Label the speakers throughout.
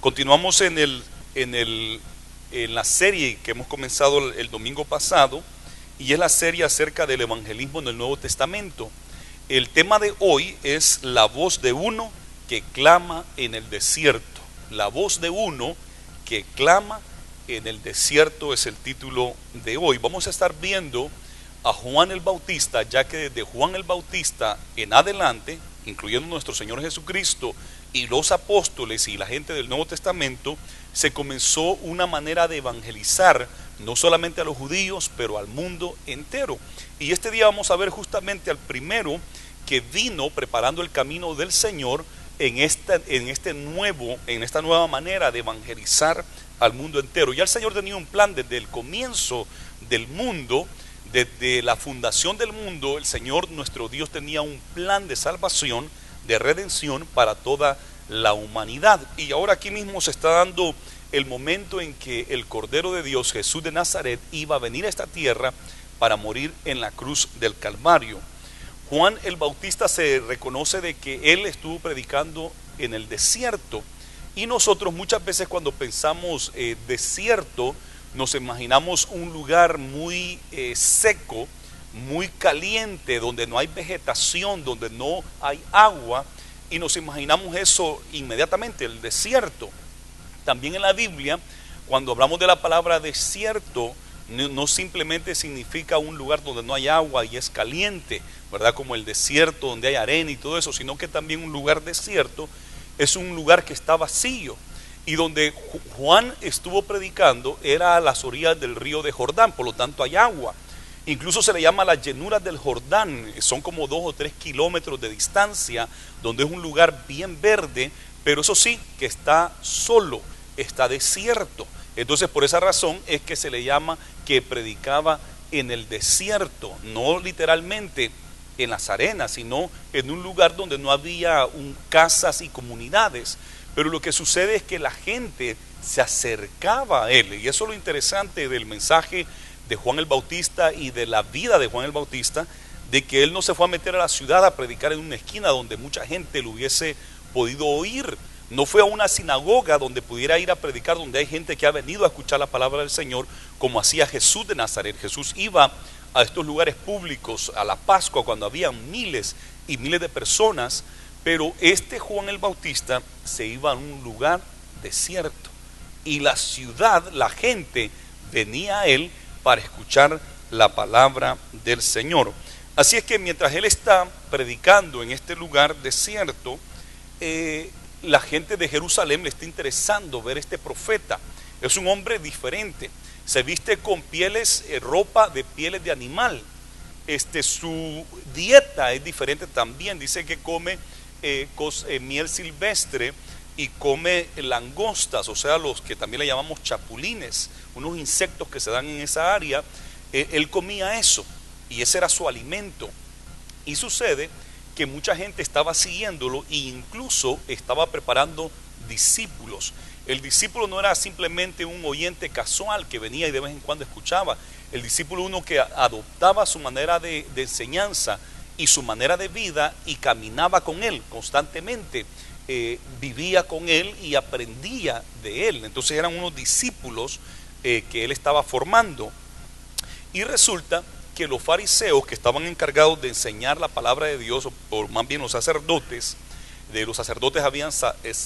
Speaker 1: Continuamos en la serie que hemos comenzado el domingo pasado, y es la serie acerca del evangelismo en el Nuevo Testamento. El tema de hoy es la voz de uno que clama en el desierto. La voz de uno que clama en el desierto es el título de hoy. Vamos a estar viendo a Juan el Bautista, ya que desde Juan el Bautista en adelante, incluyendo nuestro Señor Jesucristo y los apóstoles y la gente del Nuevo Testamento, se comenzó una manera de evangelizar no solamente a los judíos, pero al mundo entero. Y este día vamos a ver justamente al primero que vino preparando el camino del Señor en esta nueva manera de evangelizar al mundo entero. Ya el Señor tenía un plan desde el comienzo del mundo. Desde la fundación del mundo, el Señor nuestro Dios tenía un plan de salvación, de redención para toda la humanidad. Y ahora aquí mismo se está dando el momento en que el Cordero de Dios, Jesús de Nazaret, iba a venir a esta tierra para morir en la cruz del Calvario. Juan el Bautista se reconoce de que él estuvo predicando en el desierto. Y nosotros muchas veces cuando pensamos desierto, nos imaginamos un lugar muy seco, muy caliente, donde no hay vegetación, donde no hay agua, y nos imaginamos eso inmediatamente, el desierto. También en la Biblia, cuando hablamos de la palabra desierto, no simplemente significa un lugar donde no hay agua y es caliente, ¿verdad? Como el desierto donde hay arena y todo eso, sino que también un lugar desierto es un lugar que está vacío. Y donde Juan estuvo predicando era a las orillas del río de Jordán, por lo tanto hay agua. Incluso se le llama las llanuras del Jordán, son como 2 o 3 kilómetros de distancia, donde es un lugar bien verde, pero eso sí, que está solo, está desierto. Entonces por esa razón es que se le llama que predicaba en el desierto, no literalmente en las arenas, sino en un lugar donde no había casas y comunidades. Pero lo que sucede es que la gente se acercaba a él, y eso es lo interesante del mensaje de Juan el Bautista y de la vida de Juan el Bautista, de que él no se fue a meter a la ciudad a predicar en una esquina donde mucha gente lo hubiese podido oír. No fue a una sinagoga donde pudiera ir a predicar, donde hay gente que ha venido a escuchar la palabra del Señor, como hacía Jesús de Nazaret. Jesús iba a estos lugares públicos, a la Pascua, cuando había miles y miles de personas. Pero este Juan el Bautista se iba a un lugar desierto, y la ciudad, la gente venía a él para escuchar la palabra del Señor. Así es que mientras él está predicando en este lugar desierto, la gente de Jerusalén le está interesando ver este profeta. Es un hombre diferente, se viste con ropa de pieles de animal. Su dieta es diferente también. Dice que come miel silvestre y come langostas, o sea, los que también le llamamos chapulines, unos insectos que se dan en esa área. Él comía eso y ese era su alimento. Y sucede que mucha gente estaba siguiéndolo e incluso estaba preparando discípulos. El discípulo no era simplemente un oyente casual que venía y de vez en cuando escuchaba. El discípulo, uno que adoptaba su manera de enseñanza y su manera de vida y caminaba con él constantemente, vivía con él y aprendía de él. Entonces eran unos discípulos que él estaba formando. Y resulta que los fariseos, que estaban encargados de enseñar la palabra de Dios, o más bien los sacerdotes, de los sacerdotes habían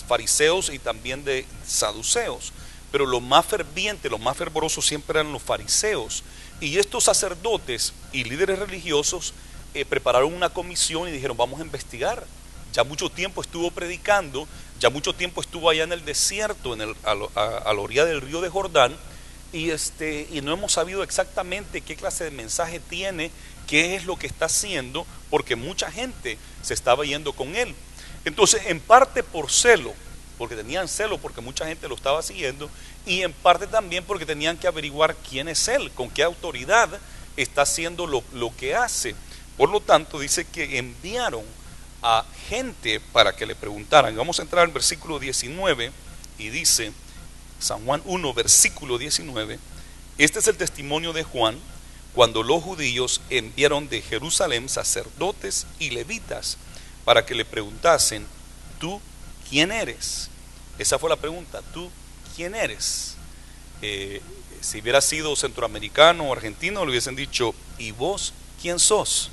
Speaker 1: fariseos y también de saduceos, pero los más fervientes, los más fervorosos siempre eran los fariseos. Y estos sacerdotes y líderes religiosos prepararon una comisión y dijeron: vamos a investigar. Ya mucho tiempo estuvo predicando, ya mucho tiempo estuvo allá en el desierto, a la orilla del río de Jordán, y no hemos sabido exactamente qué clase de mensaje tiene, qué es lo que está haciendo, porque mucha gente se estaba yendo con él. Entonces, en parte por celo, porque tenían celo, porque mucha gente lo estaba siguiendo, y en parte también porque tenían que averiguar quién es él, con qué autoridad está haciendo lo que hace. Por lo tanto, dice que enviaron a gente para que le preguntaran. Vamos a entrar al versículo 19 y dice, San Juan 1, versículo 19: este es el testimonio de Juan cuando los judíos enviaron de Jerusalén sacerdotes y levitas para que le preguntasen: ¿tú quién eres? Esa fue la pregunta. ¿Tú quién eres? Si hubiera sido centroamericano o argentino, le hubiesen dicho, ¿y vos quién sos?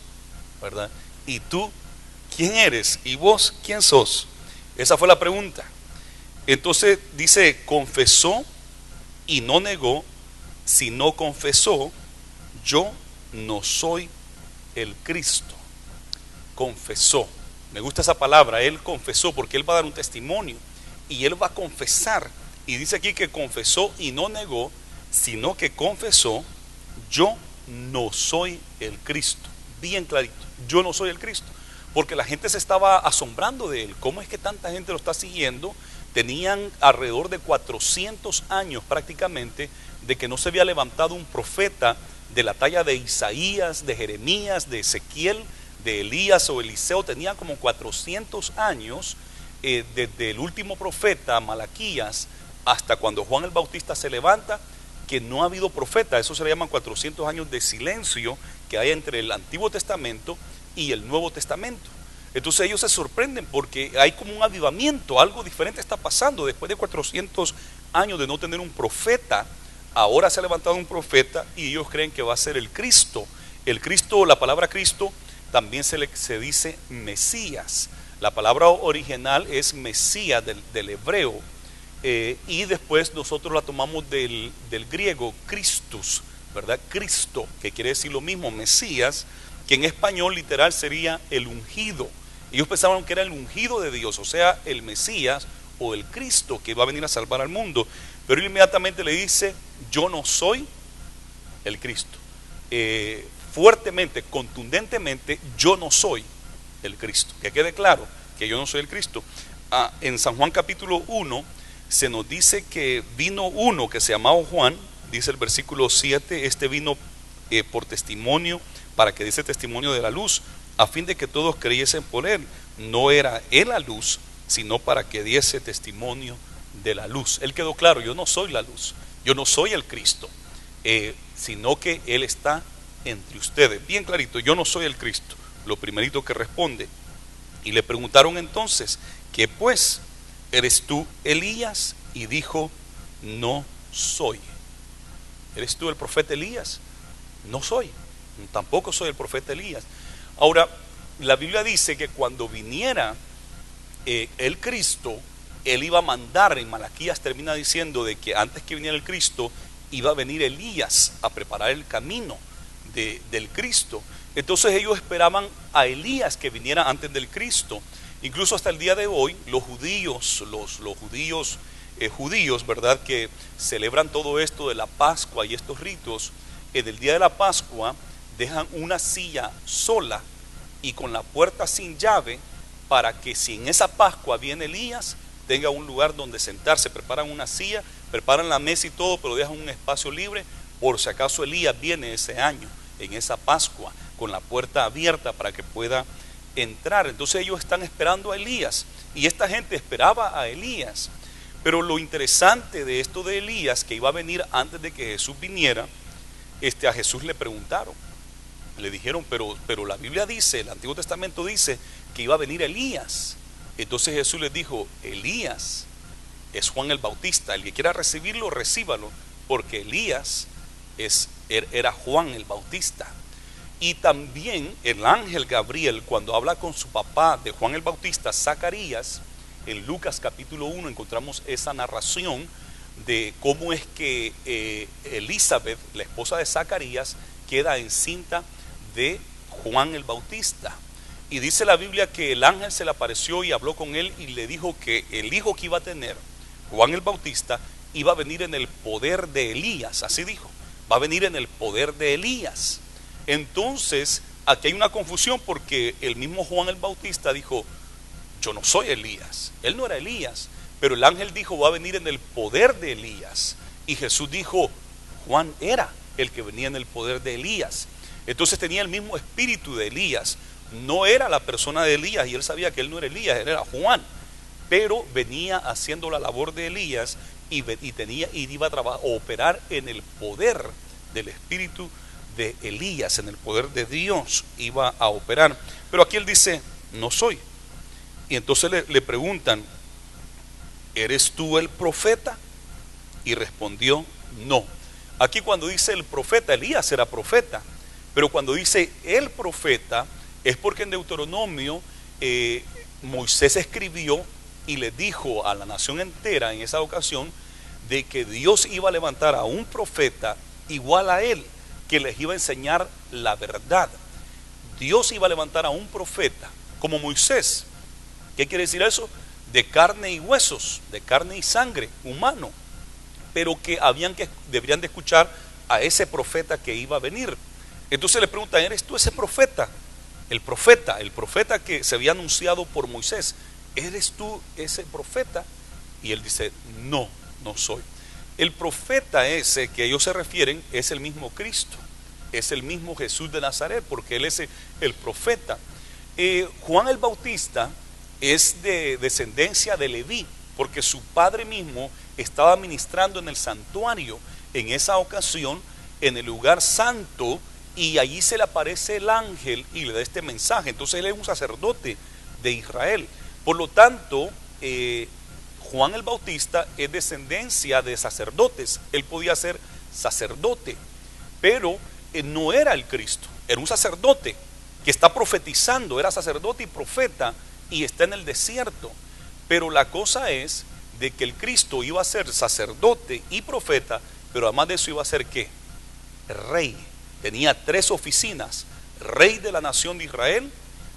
Speaker 1: ¿Verdad? ¿Y tú quién eres? ¿Y vos quién sos? Esa fue la pregunta. Entonces dice, confesó y no negó. Si no confesó, yo no soy el Cristo. Confesó. Me gusta esa palabra, él confesó, porque él va a dar un testimonio y él va a confesar. Y dice aquí que confesó y no negó, sino que confesó, yo no soy el Cristo. Bien clarito, yo no soy el Cristo. Porque la gente se estaba asombrando de él. ¿Cómo es que tanta gente lo está siguiendo? Tenían alrededor de 400 años prácticamente de que no se había levantado un profeta de la talla de Isaías, de Jeremías, de Ezequiel, de Elías o Eliseo. Tenían como 400 años desde el último profeta, Malaquías, hasta cuando Juan el Bautista se levanta, que no ha habido profeta. Eso se le llaman 400 años de silencio que hay entre el Antiguo Testamento y el Nuevo Testamento. Entonces ellos se sorprenden porque hay como un avivamiento, algo diferente está pasando. Después de 400 años de no tener un profeta, ahora se ha levantado un profeta y ellos creen que va a ser el Cristo. El Cristo, la palabra Cristo también se dice Mesías. La palabra original es Mesías del hebreo, y después nosotros la tomamos del griego Christus, ¿verdad? Cristo, que quiere decir lo mismo, Mesías, que en español literal sería el ungido. Ellos pensaban que era el ungido de Dios, o sea, el Mesías o el Cristo que va a venir a salvar al mundo. Pero él inmediatamente le dice, yo no soy el Cristo. Fuertemente, contundentemente, yo no soy el Cristo. Que quede claro que yo no soy el Cristo. En San Juan capítulo 1 se nos dice que vino uno que se llamaba Juan, dice el versículo 7, este vino por testimonio, para que diese testimonio de la luz, a fin de que todos creyesen por él. No era él la luz, sino para que diese testimonio de la luz. Él quedó claro, yo no soy la luz, yo no soy el Cristo, sino que él está entre ustedes. Bien clarito, yo no soy el Cristo. Lo primerito que responde. Y le preguntaron entonces, ¿qué pues? ¿Eres tú Elías? Y dijo, no soy. ¿Eres tú el profeta Elías? No soy, tampoco soy el profeta Elías. Ahora, la Biblia dice que cuando viniera el Cristo, él iba a mandar. En Malaquías termina diciendo de que antes que viniera el Cristo, iba a venir Elías a preparar el camino del Cristo. Entonces ellos esperaban a Elías que viniera antes del Cristo. Incluso hasta el día de hoy, los judíos, judíos, ¿verdad?, que celebran todo esto de la Pascua y estos ritos, en el día de la Pascua dejan una silla sola y con la puerta sin llave, para que si en esa Pascua viene Elías, tenga un lugar donde sentarse. Preparan una silla, preparan la mesa y todo, pero dejan un espacio libre por si acaso Elías viene ese año, en esa Pascua, con la puerta abierta para que pueda entrar. Entonces ellos están esperando a Elías, y esta gente esperaba a Elías. Pero lo interesante de esto de Elías, que iba a venir antes de que Jesús viniera, a Jesús le preguntaron, le dijeron, pero la Biblia dice, el Antiguo Testamento dice que iba a venir Elías. Entonces Jesús les dijo, Elías es Juan el Bautista, el que quiera recibirlo, recíbalo, porque Elías era Juan el Bautista. Y también el ángel Gabriel, cuando habla con su papá de Juan el Bautista, Zacarías, en Lucas capítulo 1 encontramos esa narración de cómo es que Elizabeth, la esposa de Zacarías, queda encinta de Juan el Bautista. Y dice la Biblia que el ángel se le apareció y habló con él y le dijo que el hijo que iba a tener, Juan el Bautista, iba a venir en el poder de Elías. Así dijo, va a venir en el poder de Elías. Entonces aquí hay una confusión, porque el mismo Juan el Bautista dijo, yo no soy Elías. Él no era Elías, pero el ángel dijo, va a venir en el poder de Elías. Y Jesús dijo, Juan era el que venía en el poder de Elías. Entonces tenía el mismo espíritu de Elías. No era la persona de Elías, y él sabía que él no era Elías, él era Juan, pero venía haciendo la labor de Elías y iba a operar en el poder del espíritu de Elías, en el poder de Dios iba a operar. Pero aquí él dice, no soy. Y entonces le preguntan, ¿eres tú el profeta? Y respondió, no. Aquí cuando dice el profeta, Elías era profeta, pero cuando dice el profeta es porque en Deuteronomio Moisés escribió y le dijo a la nación entera en esa ocasión de que Dios iba a levantar a un profeta igual a él, que les iba a enseñar la verdad. Dios iba a levantar a un profeta como Moisés. ¿Qué quiere decir eso? De carne y huesos, de carne y sangre, humano, pero que deberían de escuchar a ese profeta que iba a venir. Entonces le preguntan, ¿eres tú ese profeta? El profeta que se había anunciado por Moisés. ¿Eres tú ese profeta? Y él dice, no, no soy. El profeta ese que ellos se refieren es el mismo Cristo, es el mismo Jesús de Nazaret, porque él es el profeta. Juan el Bautista es de descendencia de Leví, porque su padre mismo estaba ministrando en el santuario en esa ocasión, en el lugar santo, y allí se le aparece el ángel y le da este mensaje. Entonces él es un sacerdote de Israel. Por lo tanto, Juan el Bautista es descendencia de sacerdotes. Él podía ser sacerdote, pero no era el Cristo, era un sacerdote que está profetizando, era sacerdote y profeta y está en el desierto. Pero la cosa es de que el Cristo iba a ser sacerdote y profeta, pero además de eso iba a ser ¿qué? Rey. Tenía 3 oficinas: rey de la nación de Israel,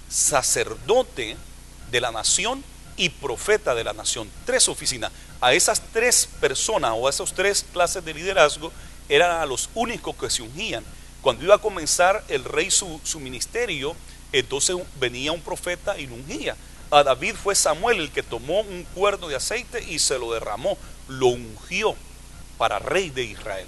Speaker 1: sacerdote de la nación y profeta de la nación. 3 oficinas. A esas 3 personas o a esas 3 clases de liderazgo eran a los únicos que se ungían. Cuando iba a comenzar el rey su ministerio, entonces venía un profeta y lo ungía. A David fue Samuel el que tomó un cuerno de aceite y se lo derramó, lo ungió para rey de Israel.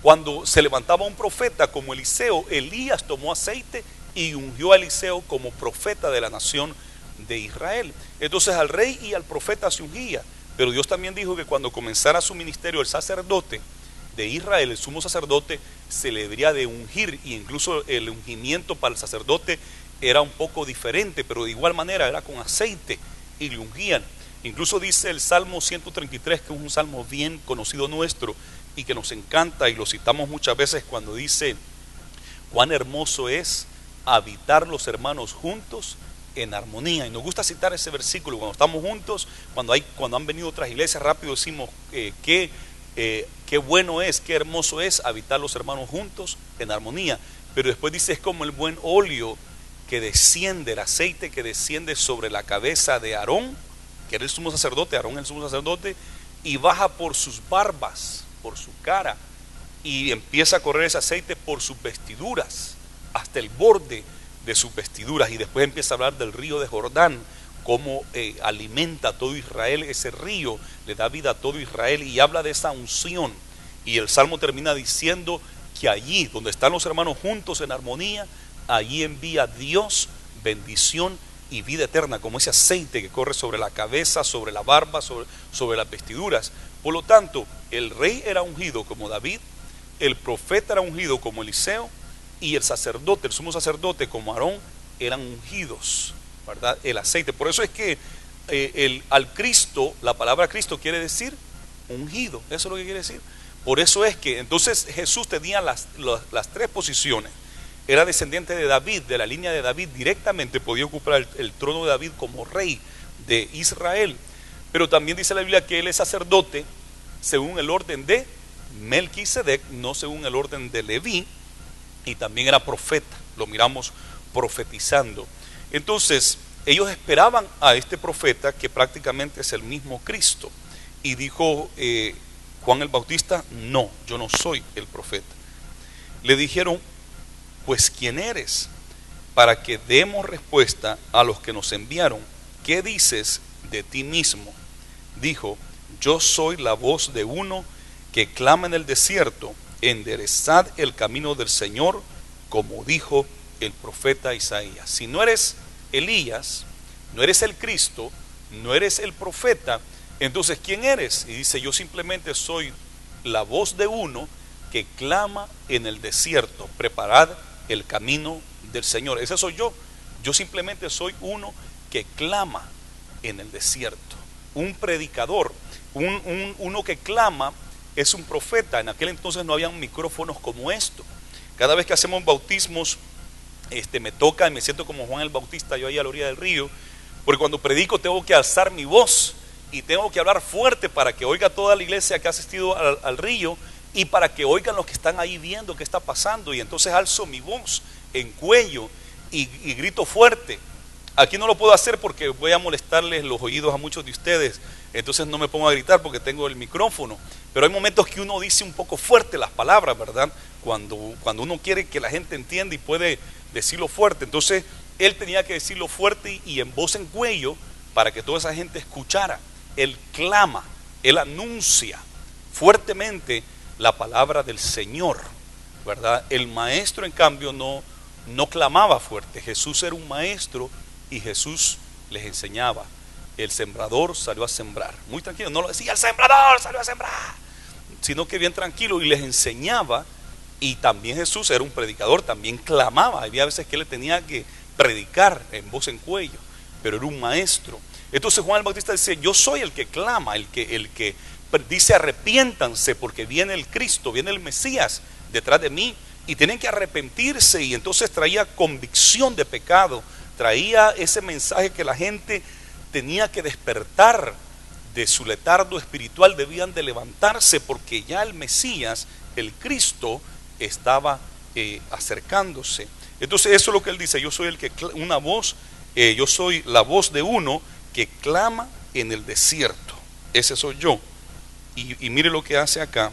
Speaker 1: Cuando se levantaba un profeta como Eliseo, Elías tomó aceite y ungió a Eliseo como profeta de la nación de Israel. Entonces al rey y al profeta se ungía, pero Dios también dijo que cuando comenzara su ministerio el sacerdote de Israel, el sumo sacerdote, se le debería de ungir, y incluso el ungimiento para el sacerdote era un poco diferente, pero de igual manera era con aceite y le ungían. Incluso dice el Salmo 133, que es un salmo bien conocido nuestro y que nos encanta y lo citamos muchas veces, cuando dice: cuán hermoso es habitar los hermanos juntos en armonía. Y nos gusta citar ese versículo cuando estamos juntos, cuando han venido otras iglesias, rápido decimos qué bueno es, qué hermoso es habitar los hermanos juntos en armonía. Pero después dice, es como el buen óleo que desciende, el aceite que desciende sobre la cabeza de Aarón, que era el sumo sacerdote, Aarón el sumo sacerdote, y baja por sus barbas, por su cara, y empieza a correr ese aceite por sus vestiduras, hasta el borde de sus vestiduras. Y después empieza a hablar del río de Jordán, cómo alimenta a todo Israel, ese río le da vida a todo Israel, y habla de esa unción. Y el Salmo termina diciendo que allí donde están los hermanos juntos en armonía, allí envía Dios bendición y vida eterna, como ese aceite que corre sobre la cabeza, sobre la barba, sobre las vestiduras. Por lo tanto, el rey era ungido como David, el profeta era ungido como Eliseo, y el sacerdote, el sumo sacerdote como Aarón, eran ungidos, ¿verdad? El aceite. Por eso es que al Cristo, la palabra Cristo quiere decir ungido. Eso es lo que quiere decir. Por eso es que entonces Jesús tenía las 3 posiciones. Era descendiente de David, de la línea de David, directamente podía ocupar el trono de David como rey de Israel. Pero también dice la Biblia que él es sacerdote según el orden de Melquisedec, no según el orden de Leví, y también era profeta, lo miramos profetizando. Entonces ellos esperaban a este profeta, que prácticamente es el mismo Cristo, y dijo Juan el Bautista: no, yo no soy el profeta. Le dijeron: pues ¿quién eres? Para que demos respuesta a los que nos enviaron. ¿Qué dices de ti mismo? Dijo: yo soy la voz de uno que clama en el desierto, enderezad el camino del Señor, como dijo el profeta Isaías. Si no eres Elías, no eres el Cristo, no eres el profeta, entonces ¿quién eres? Y dice: yo simplemente soy la voz de uno que clama en el desierto, preparad el camino del Señor. Ese soy yo. Yo simplemente soy uno que clama en el desierto. un predicador, uno que clama es un profeta. En aquel entonces no habían micrófonos como esto. Cada vez que hacemos bautismos, me toca y me siento como Juan el Bautista, yo ahí a la orilla del río, porque cuando predico tengo que alzar mi voz y tengo que hablar fuerte para que oiga toda la iglesia que ha asistido al río y para que oigan los que están ahí viendo qué está pasando. Y entonces alzo mi voz en cuello y grito fuerte. Aquí no lo puedo hacer porque voy a molestarles los oídos a muchos de ustedes, entonces no me pongo a gritar porque tengo el micrófono. Pero hay momentos que uno dice un poco fuerte las palabras, ¿verdad? Cuando uno quiere que la gente entienda y puede decirlo fuerte. Entonces él tenía que decirlo fuerte y en voz en cuello para que toda esa gente escuchara. Él clama, él anuncia fuertemente la palabra del Señor, ¿verdad? El maestro, en cambio, no clamaba fuerte. Jesús era un maestro y Jesús les enseñaba. El sembrador salió a sembrar, muy tranquilo, no lo decía el sembrador salió a sembrar, sino que bien tranquilo, y les enseñaba. Y también Jesús era un predicador, también clamaba. Había veces que él tenía que predicar en voz en cuello, pero era un maestro. Entonces Juan el Bautista dice: yo soy el que clama, el que dice arrepiéntanse porque viene el Cristo, viene el Mesías detrás de mí y tienen que arrepentirse. Y entonces traía convicción de pecado, traía ese mensaje que la gente tenía que despertar de su letargo espiritual, debían de levantarse porque ya el Mesías, el Cristo, estaba acercándose. Entonces eso es lo que él dice: yo soy yo soy la voz de uno que clama en el desierto. Ese soy yo. Y mire lo que hace acá.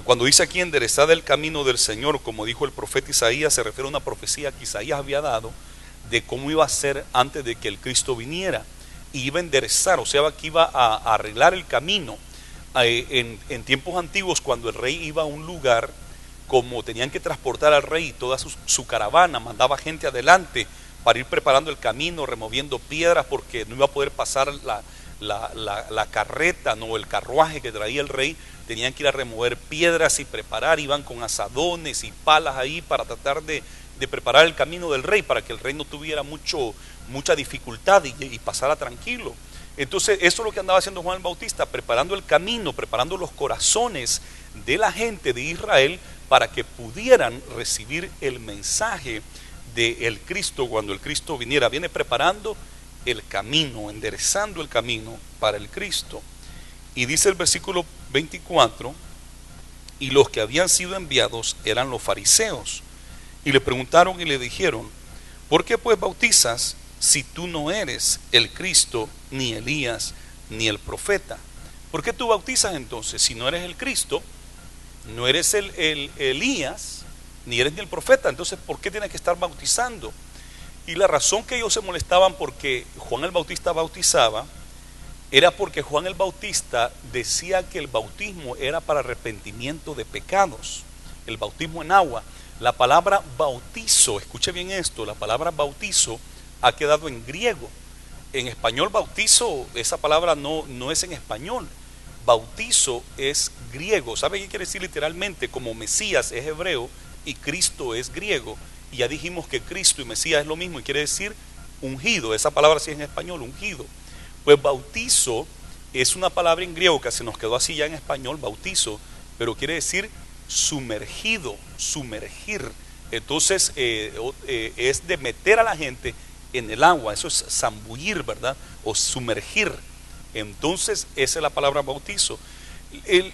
Speaker 1: Cuando dice aquí enderezad el camino del Señor, como dijo el profeta Isaías, se refiere a una profecía que Isaías había dado de cómo iba a ser antes de que el Cristo viniera, y iba a enderezar, o sea que iba a arreglar el camino. En tiempos antiguos, cuando el rey iba a un lugar, como tenían que transportar al rey y toda su caravana, mandaba gente adelante para ir preparando el camino, removiendo piedras, porque no iba a poder pasar la carreta, no, el carruaje que traía el rey. Tenían que ir a remover piedras y preparar, iban con asadones y palas ahí para tratar de preparar el camino del rey, para que el rey no tuviera mucha dificultad y pasara tranquilo. Entonces eso es lo que andaba haciendo Juan el Bautista, preparando el camino, preparando los corazones de la gente de Israel para que pudieran recibir el mensaje del Cristo cuando el Cristo viniera. Viene preparando el camino, enderezando el camino para el Cristo. Y dice el versículo 24: y los que habían sido enviados eran los fariseos, y le preguntaron y le dijeron: ¿por qué pues bautizas si tú no eres el Cristo, ni Elías, ni el profeta? ¿Por qué tú bautizas entonces si no eres el Cristo, no eres el Elías, ni eres ni el profeta? Entonces, ¿por qué tienes que estar bautizando? Y la razón que ellos se molestaban porque Juan el Bautista bautizaba era porque Juan el Bautista decía que el bautismo era para arrepentimiento de pecados, el bautismo en agua. La palabra bautizo, escuche bien esto, la palabra bautizo ha quedado en griego. En español bautizo, esa palabra no es en español. Bautizo es griego. ¿Sabe qué quiere decir literalmente? Como Mesías es hebreo y Cristo es griego, y ya dijimos que Cristo y Mesías es lo mismo y quiere decir ungido. Esa palabra sí es en español, ungido. Pues bautizo es una palabra en griego que se nos quedó así ya en español, bautizo, pero quiere decir sumergido, sumergir. Entonces es de meter a la gente en el agua, eso es zambullir, ¿verdad? O sumergir. Entonces esa es la palabra bautizo.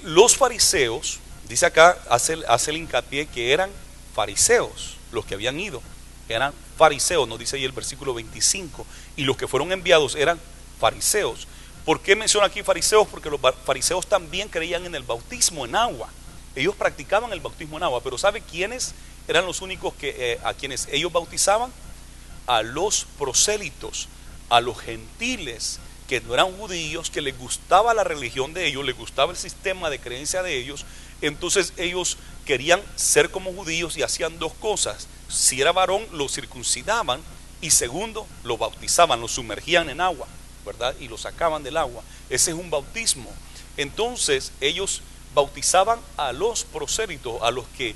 Speaker 1: Los fariseos, dice acá, hace el hincapié que eran fariseos, los que habían ido, eran fariseos, nos dice ahí el versículo 25, y los que fueron enviados eran fariseos. ¿Por qué menciona aquí fariseos? Porque los fariseos también creían en el bautismo en agua. Ellos practicaban el bautismo en agua, pero ¿sabe quiénes eran los únicos a quienes ellos bautizaban? A los prosélitos, a los gentiles que no eran judíos, que les gustaba la religión de ellos, les gustaba el sistema de creencia de ellos. Entonces ellos querían ser como judíos y hacían dos cosas: si era varón lo circuncidaban, y segundo, lo bautizaban, lo sumergían en agua, ¿verdad? Y lo sacaban del agua. Ese es un bautismo. Entonces ellos bautizaban a los prosélitos, a los que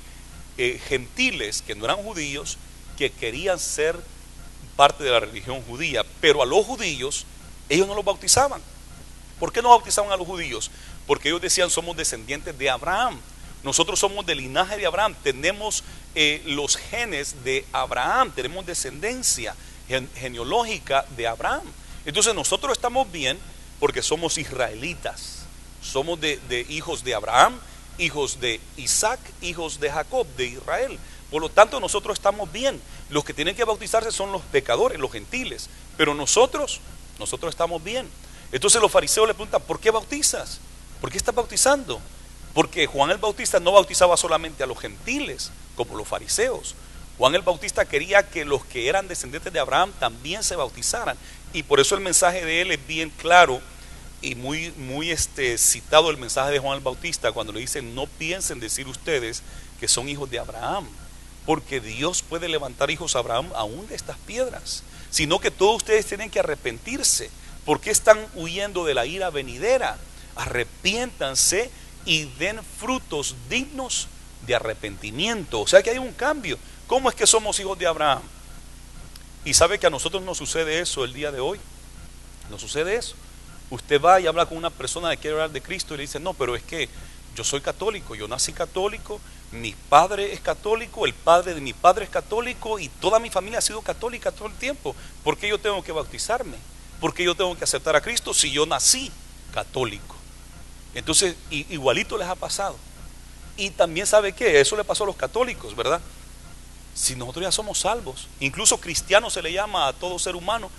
Speaker 1: gentiles que no eran judíos, que querían ser parte de la religión judía. Pero a los judíos ellos no los bautizaban. ¿Por qué no bautizaban a los judíos? Porque ellos decían: somos descendientes de Abraham. Nosotros somos del linaje de Abraham, tenemos los genes de Abraham, tenemos descendencia genealógica de Abraham. Entonces nosotros estamos bien porque somos israelitas, somos de hijos de Abraham, hijos de Isaac, hijos de Jacob, de Israel. Por lo tanto nosotros estamos bien. Los que tienen que bautizarse son los pecadores, los gentiles, pero nosotros estamos bien. Entonces los fariseos le preguntan: ¿por qué bautizas? ¿Por qué estás bautizando? Porque Juan el Bautista no bautizaba solamente a los gentiles, como los fariseos. Juan el Bautista quería que los que eran descendientes de Abraham también se bautizaran. Y por eso el mensaje de él es bien claro y muy citado, el mensaje de Juan el Bautista, cuando le dicen: no piensen decir ustedes que son hijos de Abraham, porque Dios puede levantar hijos a Abraham aún de estas piedras. Sino que todos ustedes tienen que arrepentirse. ¿Por qué están huyendo de la ira venidera? Arrepiéntanse y den frutos dignos de arrepentimiento. O sea que hay un cambio. ¿Cómo es que somos hijos de Abraham? Y sabe que a nosotros nos sucede eso el día de hoy. Nos sucede eso. Usted va y habla con una persona que quiere hablar de Cristo y le dice: no, pero es que yo soy católico, yo nací católico, mi padre es católico, el padre de mi padre es católico y toda mi familia ha sido católica todo el tiempo. ¿Por qué yo tengo que bautizarme? ¿Por qué yo tengo que aceptar a Cristo si yo nací católico? Entonces, igualito les ha pasado. Y también sabe que eso le pasó a los católicos, ¿verdad? Si nosotros ya somos salvos, incluso cristiano se le llama a todo ser humano.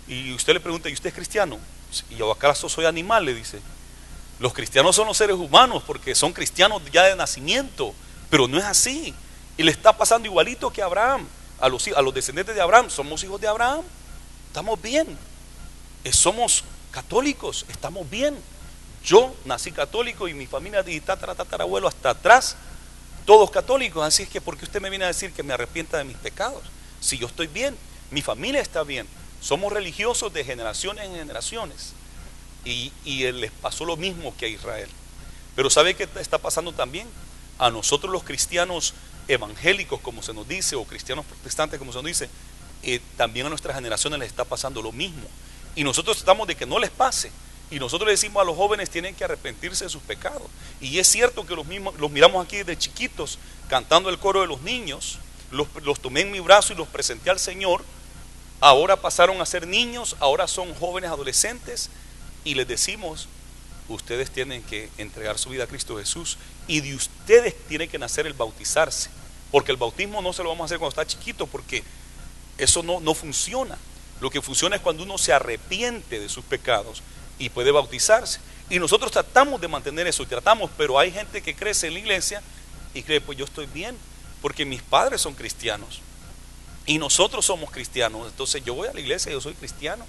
Speaker 1: Y usted le pregunta: ¿y usted es cristiano? ¿Y yo acaso soy animal? Le dice. Los cristianos son los seres humanos porque son cristianos ya de nacimiento, pero no es así. Y le está pasando igualito que a Abraham, a los descendientes de Abraham. Somos hijos de Abraham, estamos bien. Somos católicos, estamos bien. Yo nací católico y mi familia de tatarabuelo hasta atrás, todos católicos. Así es que ¿por qué usted me viene a decir que me arrepienta de mis pecados? Si yo estoy bien, mi familia está bien. Somos religiosos de generaciones en generaciones. Y les pasó lo mismo que a Israel. Pero ¿sabe qué está pasando también? A nosotros los cristianos evangélicos, como se nos dice, o cristianos protestantes, como se nos dice, también a nuestras generaciones les está pasando lo mismo. Y nosotros tratamos de que no les pase. Y nosotros le decimos a los jóvenes: tienen que arrepentirse de sus pecados. Y es cierto que los miramos aquí de chiquitos cantando el coro de los niños. Los tomé en mi brazo y los presenté al Señor. Ahora pasaron a ser niños, ahora son jóvenes adolescentes. Y les decimos: ustedes tienen que entregar su vida a Cristo Jesús. Y de ustedes tiene que nacer el bautizarse. Porque el bautismo no se lo vamos a hacer cuando está chiquito, porque eso no funciona. Lo que funciona es cuando uno se arrepiente de sus pecados y puede bautizarse. Y nosotros tratamos de mantener eso, pero hay gente que crece en la iglesia y cree: pues yo estoy bien, porque mis padres son cristianos y nosotros somos cristianos, entonces yo voy a la iglesia, yo soy cristiano,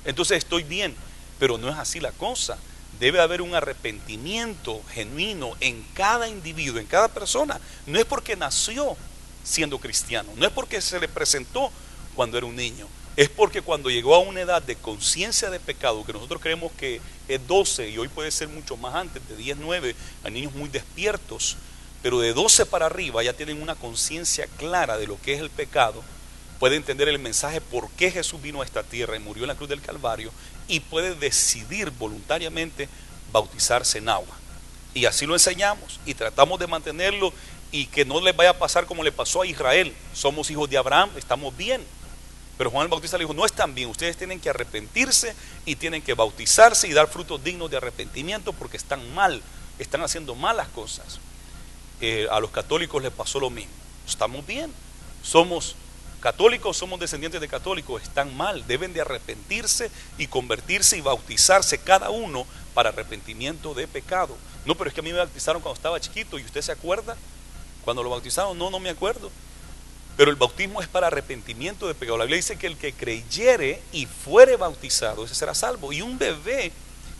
Speaker 1: entonces estoy bien. Pero no es así la cosa. Debe haber un arrepentimiento genuino en cada individuo, en cada persona. No es porque nació siendo cristiano, no es porque se le presentó cuando era un niño. Es porque cuando llegó a una edad de conciencia de pecado, que nosotros creemos que es 12 y hoy puede ser mucho más antes, de 10, 9, hay niños muy despiertos, pero de 12 para arriba ya tienen una conciencia clara de lo que es el pecado, puede entender el mensaje por qué Jesús vino a esta tierra y murió en la cruz del Calvario, y puede decidir voluntariamente bautizarse en agua. Y así lo enseñamos y tratamos de mantenerlo y que no les vaya a pasar como le pasó a Israel. Somos hijos de Abraham, estamos bien. Pero Juan el Bautista le dijo: no están bien, ustedes tienen que arrepentirse y tienen que bautizarse y dar frutos dignos de arrepentimiento porque están mal, están haciendo malas cosas. A los católicos les pasó lo mismo. Estamos bien, somos católicos, somos descendientes de católicos, están mal, deben de arrepentirse y convertirse y bautizarse cada uno para arrepentimiento de pecado. No, pero es que a mí me bautizaron cuando estaba chiquito y usted se acuerda cuando lo bautizaron. No me acuerdo. Pero el bautismo es para arrepentimiento de pecado. La Biblia dice que el que creyere y fuere bautizado, ese será salvo. Y un bebé,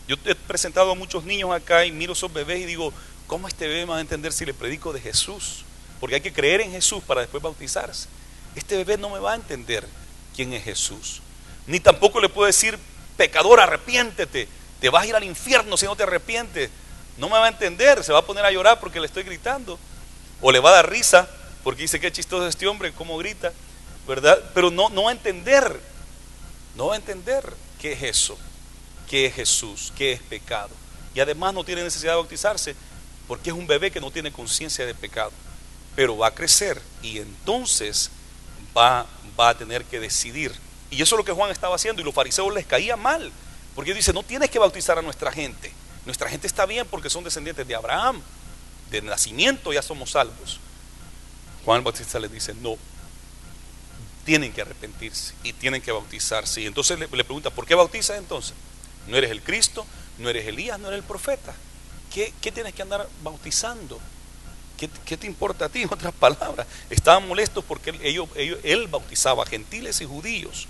Speaker 1: yo he presentado a muchos niños acá y miro a esos bebés y digo: ¿cómo este bebé me va a entender si le predico de Jesús? Porque hay que creer en Jesús para después bautizarse. Este bebé no me va a entender quién es Jesús. Ni tampoco le puedo decir: pecador, arrepiéntete, te vas a ir al infierno si no te arrepientes. No me va a entender, se va a poner a llorar porque le estoy gritando. O le va a dar risa porque dice: qué chistoso este hombre, cómo grita, ¿verdad? Pero no va a entender, no va a entender. ¿Qué es eso? ¿Qué es Jesús? ¿Qué es pecado? Y además no tiene necesidad de bautizarse porque es un bebé que no tiene conciencia de pecado. Pero va a crecer y entonces va a tener que decidir. Y eso es lo que Juan estaba haciendo, y los fariseos les caía mal, porque dice: no tienes que bautizar a nuestra gente. Nuestra gente está bien porque son descendientes de Abraham, de nacimiento ya somos salvos. Juan el Bautista les dice: no, tienen que arrepentirse y tienen que bautizarse. Y entonces le pregunta: ¿por qué bautizas entonces? ¿No eres el Cristo? ¿No eres Elías? ¿No eres el profeta? ¿Qué tienes que andar bautizando? ¿Qué te importa a ti? En otras palabras, estaban molestos porque él bautizaba gentiles y judíos.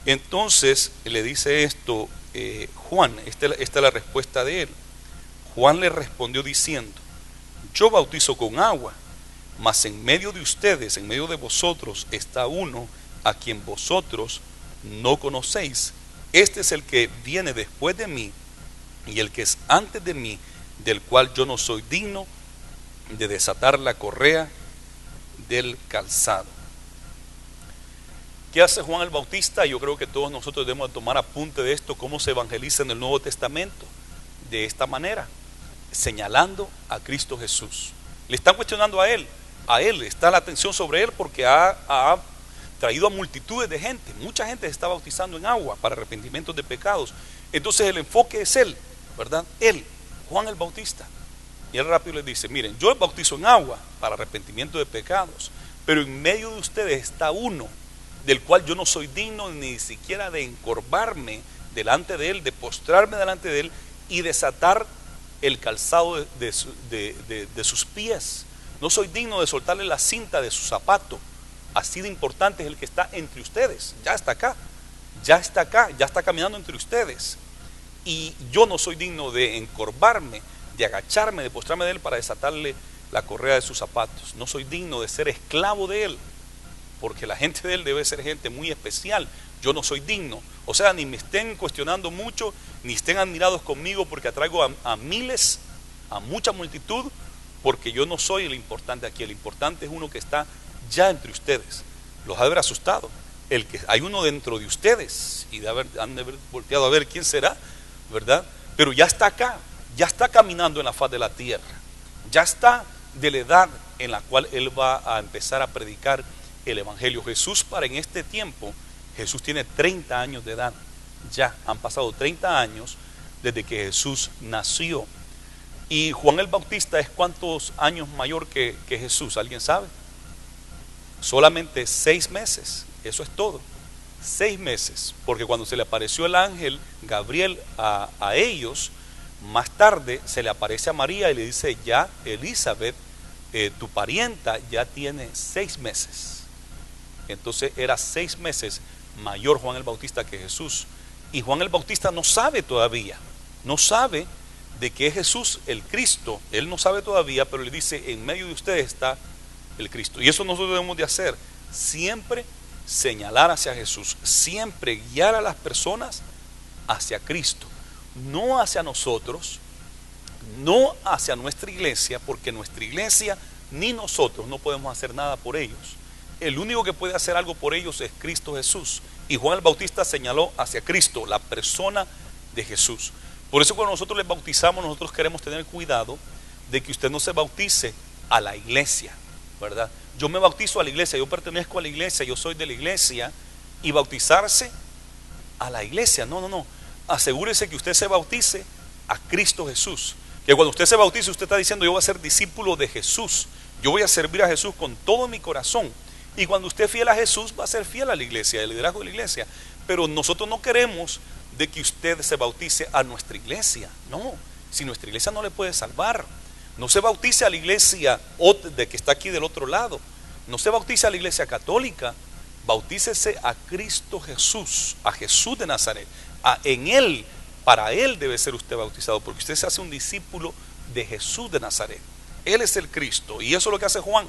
Speaker 1: Entonces le dice esto Juan, esta es la respuesta de él. Juan le respondió diciendo: yo bautizo con agua, mas en medio de ustedes, en medio de vosotros, está uno a quien vosotros no conocéis. Este es el que viene después de mí, y el que es antes de mí, del cual yo no soy digno de desatar la correa del calzado. ¿Qué hace Juan el Bautista? Yo creo que todos nosotros debemos tomar apunte de esto, cómo se evangeliza en el Nuevo Testamento, de esta manera, señalando a Cristo Jesús. Le están cuestionando a él está la atención sobre él porque ha traído a multitudes de gente. Mucha gente se está bautizando en agua para arrepentimiento de pecados. Entonces el enfoque es él, ¿verdad? Él, Juan el Bautista. Y él rápido les dice: miren, yo bautizo en agua para arrepentimiento de pecados, pero en medio de ustedes está uno del cual yo no soy digno ni siquiera de encorvarme delante de él, de postrarme delante de él y desatar el calzado de sus pies. No soy digno de soltarle la cinta de su zapato. Así de importante es el que está entre ustedes. Ya está acá, ya está caminando entre ustedes. Y yo no soy digno de encorvarme, de agacharme, de postrarme de él para desatarle la correa de sus zapatos. No soy digno de ser esclavo de él, porque la gente de él debe ser gente muy especial. Yo no soy digno. O sea, ni me estén cuestionando mucho, ni estén admirados conmigo porque atraigo a miles, a mucha multitud, porque yo no soy el importante aquí. El importante es uno que está ya entre ustedes. Los ha de haber asustado. El que hay uno dentro de ustedes, y han de haber volteado a ver quién será, ¿verdad? Pero ya está acá, ya está caminando en la faz de la tierra, ya está de la edad en la cual él va a empezar a predicar el evangelio. Jesús, para en este tiempo, Jesús tiene 30 años de edad. Ya han pasado 30 años desde que Jesús nació. Y Juan el Bautista es ¿cuántos años mayor que Jesús? ¿Alguien sabe? Solamente 6 meses, eso es todo. 6 meses, porque cuando se le apareció el ángel Gabriel a ellos, más tarde se le aparece a María y le dice: ya Elizabeth, tu parienta, ya tiene 6 meses. Entonces era 6 meses mayor Juan el Bautista que Jesús. Y Juan el Bautista no sabe todavía, no sabe de que es Jesús el Cristo. Él no sabe todavía, pero le dice: en medio de ustedes está el Cristo. Y eso nosotros debemos de hacer, siempre señalar hacia Jesús, siempre guiar a las personas hacia Cristo, no hacia nosotros, no hacia nuestra iglesia, porque nuestra iglesia ni nosotros no podemos hacer nada por ellos. El único que puede hacer algo por ellos es Cristo Jesús. Y Juan el Bautista señaló hacia Cristo, la persona de Jesús. Por eso cuando nosotros les bautizamos, nosotros queremos tener cuidado de que usted no se bautice a la iglesia, ¿verdad? Yo me bautizo a la iglesia, yo pertenezco a la iglesia, yo soy de la iglesia, y bautizarse a la iglesia, no. Asegúrese que usted se bautice a Cristo Jesús. Que cuando usted se bautice, usted está diciendo: yo voy a ser discípulo de Jesús, yo voy a servir a Jesús con todo mi corazón. Y cuando usted es fiel a Jesús, va a ser fiel a la iglesia, al liderazgo de la iglesia. Pero nosotros no queremos de que usted se bautice a nuestra iglesia. No, si nuestra iglesia no le puede salvar. No se bautice a la iglesia de que está aquí del otro lado. No se bautice a la iglesia católica. Bautícese a Cristo Jesús, a Jesús de Nazaret. En Él, para Él debe ser usted bautizado, porque usted se hace un discípulo de Jesús de Nazaret. Él es el Cristo, y eso es lo que hace Juan.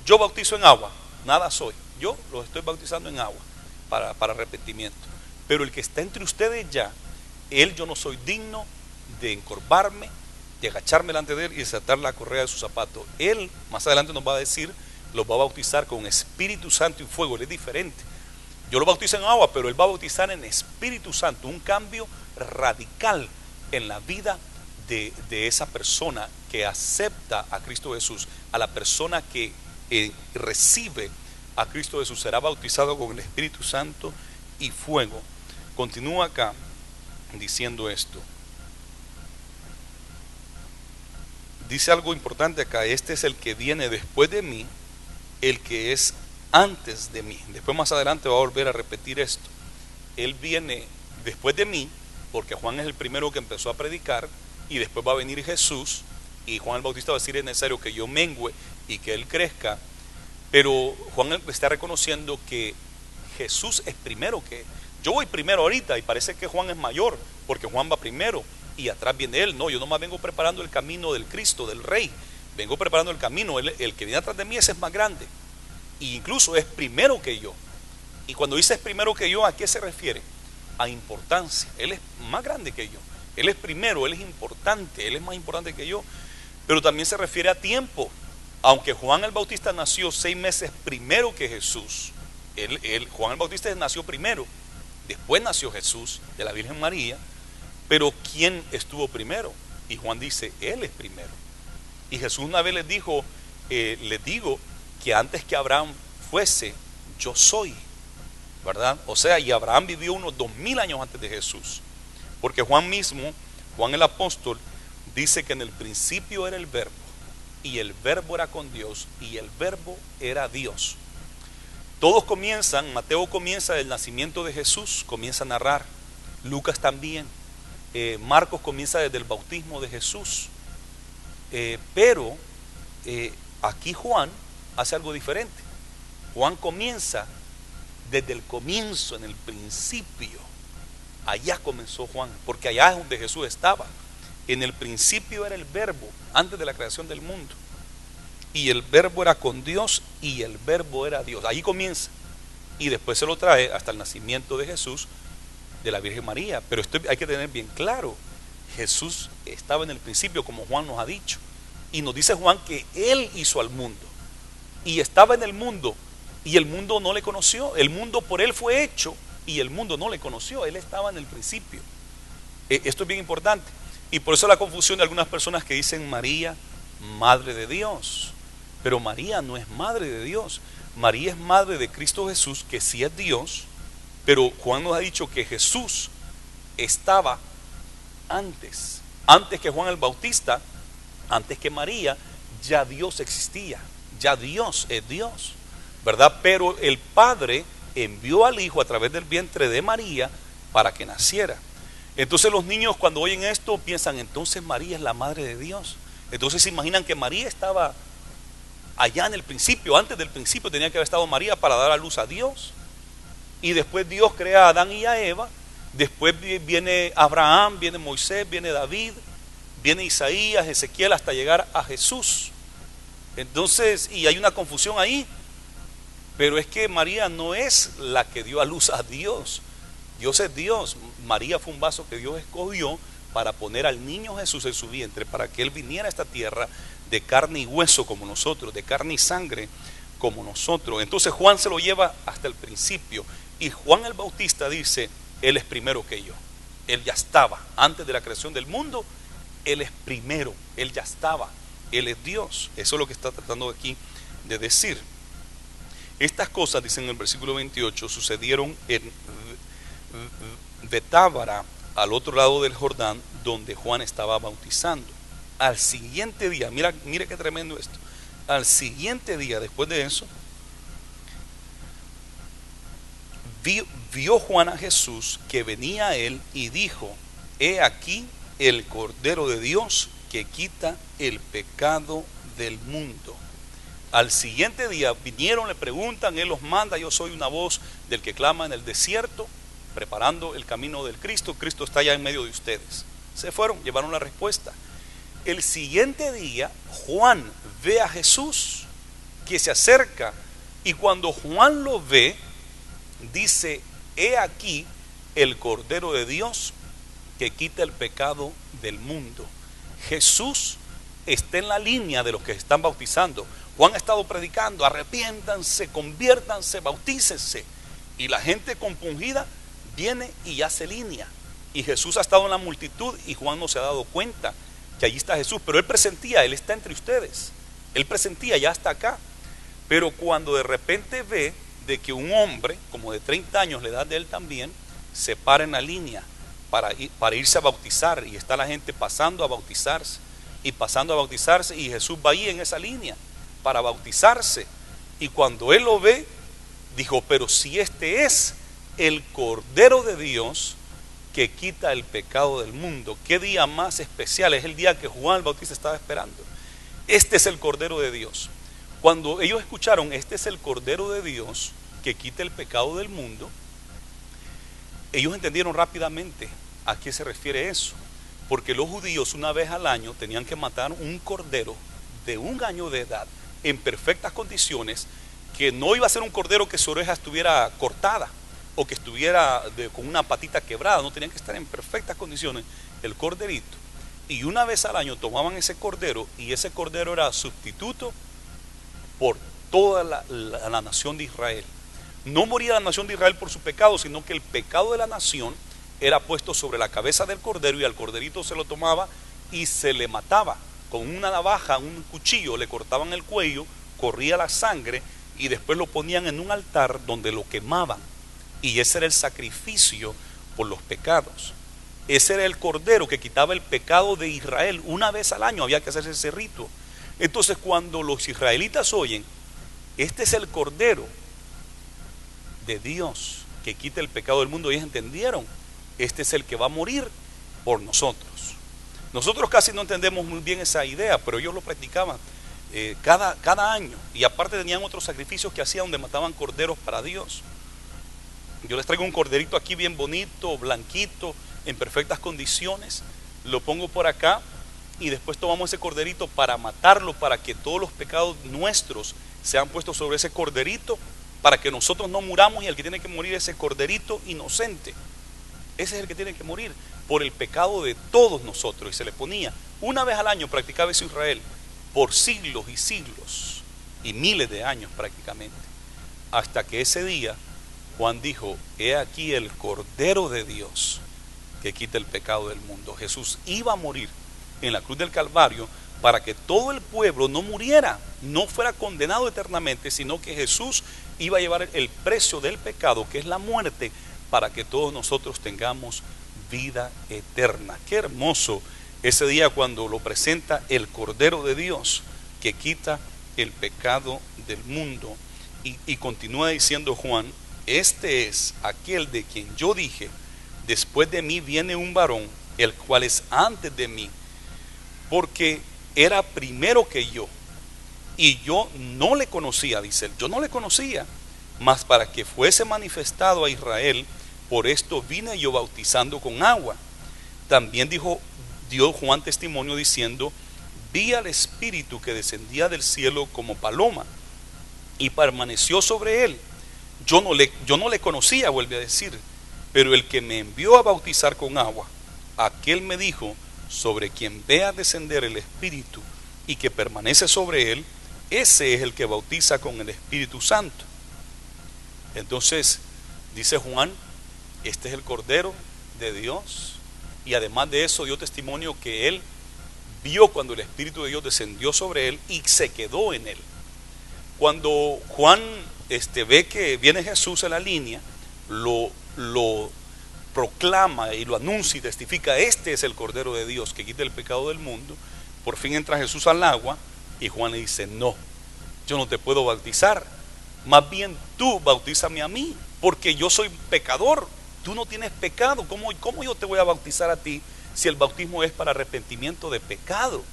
Speaker 1: Yo bautizo en agua, nada soy. Yo los estoy bautizando en agua para arrepentimiento. Pero el que está entre ustedes ya, él, yo no soy digno de encorvarme, de agacharme delante de él y desatar la correa de su zapato. Él más adelante nos va a decir, los va a bautizar con Espíritu Santo y fuego. Él es diferente. Yo lo bautizo en agua, pero Él va a bautizar en Espíritu Santo. Un cambio radical en la vida de esa persona que acepta a Cristo Jesús. A la persona que recibe a Cristo Jesús será bautizado con el Espíritu Santo y fuego. Continúa acá diciendo esto. Dice algo importante acá: este es el que viene después de mí, el que es antes de mí. Después más adelante va a volver a repetir esto. Él viene después de mí, porque Juan es el primero que empezó a predicar, y después va a venir Jesús, y Juan el Bautista va a decir: es necesario que yo mengüe y que Él crezca. Pero Juan está reconociendo que Jesús es primero que Él. Yo voy primero ahorita y parece que Juan es mayor, porque Juan va primero y atrás viene Él. No, yo nomás vengo preparando el camino del Cristo, del Rey. Vengo preparando el camino. El que viene atrás de mí, ese es más grande, e incluso es primero que yo. Y cuando dice es primero que yo, ¿a qué se refiere? A importancia. Él es más grande que yo, Él es primero, Él es importante, Él es más importante que yo. Pero también se refiere a tiempo. Aunque Juan el Bautista nació 6 meses primero que Jesús, Juan el Bautista nació primero, después nació Jesús de la Virgen María. Pero ¿quién estuvo primero? Y Juan dice: Él es primero. Y Jesús una vez les dijo: les digo que antes que Abraham fuese, yo soy, ¿verdad? O sea, y Abraham vivió unos 2000 años antes de Jesús. Porque Juan mismo, Juan el apóstol, dice que en el principio era el verbo, y el verbo era con Dios, y el verbo era Dios. Todos comienzan, Mateo comienza del nacimiento de Jesús, comienza a narrar. Lucas también. Marcos comienza desde el bautismo de Jesús. Pero aquí Juan hace algo diferente. Juan comienza desde el comienzo, en el principio. Allá comenzó Juan, porque allá es donde Jesús estaba. En el principio era el verbo, antes de la creación del mundo. Y el verbo era con Dios, y el verbo era Dios. Ahí comienza. Y después se lo trae hasta el nacimiento de Jesús, de la Virgen María. Pero esto hay que tener bien claro: Jesús estaba en el principio, como Juan nos ha dicho. Y nos dice Juan que Él hizo al mundo, y estaba en el mundo, y el mundo no le conoció. El mundo por Él fue hecho, y el mundo no le conoció. Él estaba en el principio. Esto es bien importante. Y por eso la confusión de algunas personas que dicen María, Madre de Dios. Pero María no es Madre de Dios. María es Madre de Cristo Jesús, que sí es Dios. Pero Juan nos ha dicho que Jesús estaba antes que Juan el Bautista, antes que María. Ya Dios existía, ya Dios es Dios, ¿verdad? Pero el Padre envió al Hijo a través del vientre de María para que naciera. Entonces los niños, cuando oyen esto, piensan: entonces María es la Madre de Dios. Entonces se imaginan que María estaba allá en el principio. Antes del principio tenía que haber estado María para dar a luz a Dios. Y después Dios crea a Adán y a Eva. Después viene Abraham, viene Moisés, viene David, viene Isaías, Ezequiel, hasta llegar a Jesús. Entonces, y hay una confusión ahí. Pero es que María no es la que dio a luz a Dios. Dios es Dios. María fue un vaso que Dios escogió para poner al niño Jesús en su vientre, para que Él viniera a esta tierra de carne y hueso como nosotros, de carne y sangre como nosotros. Entonces Juan se lo lleva hasta el principio. Y Juan el Bautista dice: Él es primero que yo. Él ya estaba antes de la creación del mundo. Él es primero, Él ya estaba, Él es Dios. Eso es lo que está tratando aquí de decir. Estas cosas, dicen en el versículo 28, sucedieron en Betábara, al otro lado del Jordán, donde Juan estaba bautizando. Al siguiente día, mira qué tremendo esto. Al siguiente día, después de eso, vio Juan a Jesús que venía a él y dijo: He aquí el Cordero de Dios que quita el pecado del mundo. Al siguiente día vinieron, le preguntan, Él los manda: yo soy una voz del que clama en el desierto, preparando el camino del Cristo. Cristo está ya en medio de ustedes. Se fueron, llevaron la respuesta. El siguiente día Juan ve a Jesús que se acerca, y cuando Juan lo ve, dice: He aquí el Cordero de Dios que quita el pecado del mundo. Jesús está en la línea de los que están bautizando. Juan ha estado predicando: arrepiéntanse, conviértanse, bautícense. Y la gente compungida viene y hace línea. Y Jesús ha estado en la multitud y Juan no se ha dado cuenta que allí está Jesús. Pero él presentía, él está entre ustedes. Él presentía, ya está acá. Pero cuando de repente ve de que un hombre, como de 30 años, la edad de él también, se para en la línea para irse a bautizar. Y está la gente pasando a bautizarse y pasando a bautizarse. Y Jesús va ahí en esa línea para bautizarse. Y cuando él lo ve, dijo, pero si este es el Cordero de Dios que quita el pecado del mundo, qué día más especial, es el día que Juan el Bautista estaba esperando. Este es el Cordero de Dios. Cuando ellos escucharon, este es el Cordero de Dios que quita el pecado del mundo, ellos entendieron rápidamente a qué se refiere eso, porque los judíos una vez al año tenían que matar un cordero de 1 año de edad en perfectas condiciones, que no iba a ser un cordero que su oreja estuviera cortada o que estuviera con una patita quebrada, no tenían que estar en perfectas condiciones el corderito. Y una vez al año tomaban ese cordero y ese cordero era sustituto por toda la nación de Israel. No moría la nación de Israel por su pecado, sino que el pecado de la nación era puesto sobre la cabeza del cordero y al corderito se lo tomaba y se le mataba. Con una navaja, un cuchillo, le cortaban el cuello, corría la sangre y después lo ponían en un altar donde lo quemaban. Y ese era el sacrificio por los pecados. Ese era el cordero que quitaba el pecado de Israel. Una vez al año había que hacer ese rito. Entonces cuando los israelitas oyen, este es el cordero de Dios que quita el pecado del mundo, ellos entendieron, este es el que va a morir por nosotros. Nosotros casi no entendemos muy bien esa idea, pero ellos lo practicaban cada año. Y aparte tenían otros sacrificios que hacían donde mataban corderos para Dios. Yo les traigo un corderito aquí bien bonito, blanquito, en perfectas condiciones. Lo pongo por acá y después tomamos ese corderito para matarlo, para que todos los pecados nuestros sean puestos sobre ese corderito, para que nosotros no muramos, y el que tiene que morir es ese corderito inocente. Ese es el que tiene que morir por el pecado de todos nosotros. Y se le ponía una vez al año, practicaba eso Israel por siglos y siglos y miles de años prácticamente, hasta que ese día Juan dijo, he aquí el Cordero de Dios que quita el pecado del mundo. Jesús iba a morir en la cruz del Calvario para que todo el pueblo no muriera, no fuera condenado eternamente, sino que Jesús iba a llevar el precio del pecado, que es la muerte, para que todos nosotros tengamos vida eterna. Qué hermoso ese día cuando lo presenta el Cordero de Dios que quita el pecado del mundo. Y continúa diciendo Juan, este es aquel de quien yo dije, después de mí viene un varón, el cual es antes de mí, porque era primero que yo, y yo no le conocía, dice él, yo no le conocía, mas para que fuese manifestado a Israel, por esto vine yo bautizando con agua. También dio Juan testimonio diciendo, vi al Espíritu que descendía del cielo como paloma, y permaneció sobre él. Yo no le conocía, vuelve a decir, pero el que me envió a bautizar con agua, aquel me dijo, sobre quien vea descender el Espíritu y que permanece sobre él, ese es el que bautiza con el Espíritu Santo. Entonces, dice Juan, este es el Cordero de Dios, y además de eso dio testimonio que él vio cuando el Espíritu de Dios descendió sobre él y se quedó en él. Cuando Juan ve que viene Jesús en la línea, lo proclama y lo anuncia y testifica, este es el Cordero de Dios que quita el pecado del mundo. Por fin entra Jesús al agua y Juan le dice, no, yo no te puedo bautizar, más bien tú bautízame a mí, porque yo soy pecador, tú no tienes pecado. ¿Cómo yo te voy a bautizar a ti si el bautismo es para arrepentimiento de pecado?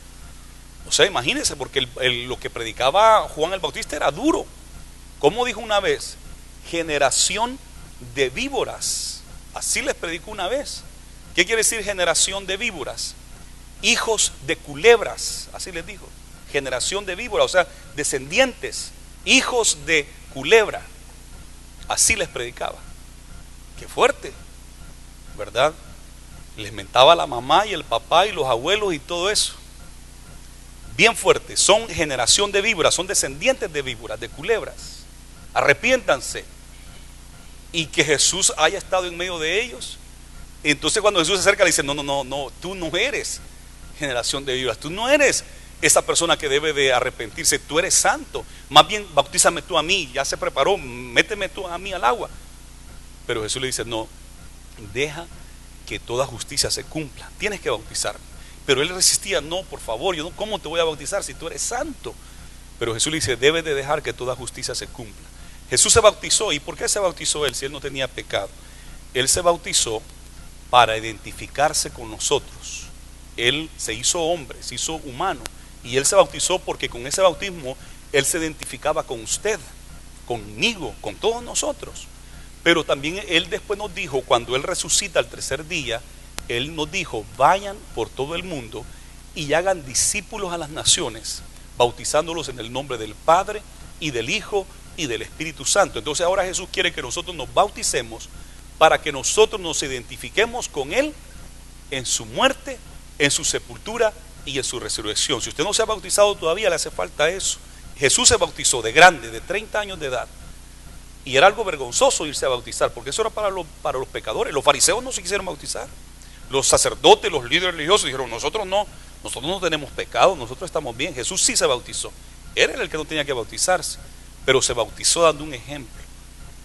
Speaker 1: O sea, imagínense, porque lo que predicaba Juan el Bautista era duro. Como dijo una vez, generación de víboras. Así les predicó una vez. ¿Qué quiere decir generación de víboras? Hijos de culebras, así les dijo. Generación de víboras, o sea, descendientes, hijos de culebra. Así les predicaba. Qué fuerte, ¿verdad? Les mentaba la mamá y el papá y los abuelos y todo eso. Bien fuerte. Son generación de víboras, son descendientes de víboras, de culebras. Arrepiéntanse. y que Jesús haya estado en medio de ellos. Entonces cuando Jesús se acerca le dice, no, tú no eres generación de víboras, tú no eres esa persona que debe de arrepentirse, tú eres santo, más bien bautízame tú a mí, ya se preparó, méteme tú a mí al agua. Pero Jesús le dice, no, deja que toda justicia se cumpla, tienes que bautizarme. Pero él resistía, no, por favor, yo no, ¿cómo te voy a bautizar si tú eres santo? Pero Jesús le dice, debes de dejar que toda justicia se cumpla. Jesús se bautizó. ¿Y por qué se bautizó él si él no tenía pecado? Él se bautizó para identificarse con nosotros. Él se hizo hombre, se hizo humano, y él se bautizó porque con ese bautismo él se identificaba con usted, conmigo, con todos nosotros. Pero también él después nos dijo, cuando él resucita al tercer día, él nos dijo, vayan por todo el mundo y hagan discípulos a las naciones, bautizándolos en el nombre del Padre y del Hijo y del Espíritu Santo. Entonces ahora Jesús quiere que nosotros nos bauticemos para que nosotros nos identifiquemos con él en su muerte, en su sepultura y en su resurrección. Si usted no se ha bautizado todavía, le hace falta eso. Jesús se bautizó de grande, de 30 años de edad, y era algo vergonzoso irse a bautizar, porque eso era para los pecadores. Los fariseos no se quisieron bautizar. Los sacerdotes, los líderes religiosos dijeron, nosotros no tenemos pecado, nosotros estamos bien. Jesús sí se bautizó. Él era el que no tenía que bautizarse, pero se bautizó dando un ejemplo.